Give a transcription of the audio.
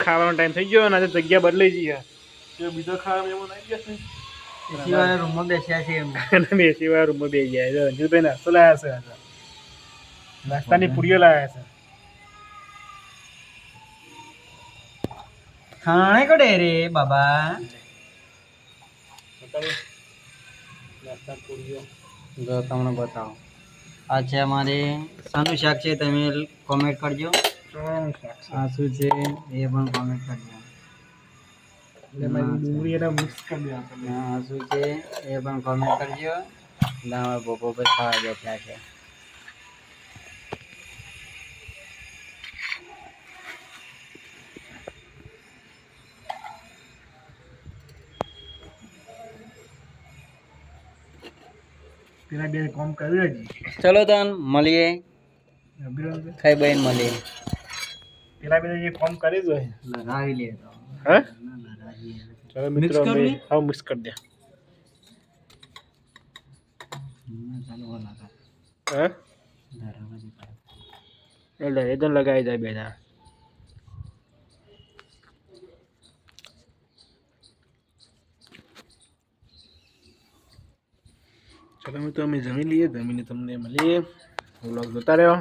ખાવાનો ટાઈમ થઈ ગયો અને આજે જગ્યા બદલાઈ જઈએ તો બીજો ખાવા એવો નહીં જશે એસીવાળા રૂમમાં બેસ્યા છે એમ અને એસીવાળા રૂમમાં બેસી ગયા છે અંજુભાઈ નાસ્તો લાવ્યા છે નાસ્તાની પૂરીઓ લાવ્યા છે ખાણે કડે રે બાબા નાસ્તા પૂરીઓ જો તમને બતાવો આ છે અમારે શાનું શાક છે તમે કોમેન્ટ કરજો આ શું છે એ પણ કોમેન્ટ કરજો ડુંગળી એને મિક્સ કરી દે આ શું છે એ પણ કોમેન્ટ કરજો એટલે અમારે ભોપો પર ખાવા બેઠા છે પેલા બે કામ કર્યું હજી ચલો તન મળીએ ખાઈ બહીને મળીએ પેલા બે જે કામ કરી જ હોય લગાવી લે તો હા ચલો મિત્રો હા મિક્સ કરી દે હા એટલે એ તો લગાવી જાય બેઠા ચલો મિત્રો અમે જમી લઈએ જમીને તમને મળીએ વ્લોગ જોતા રહ્યો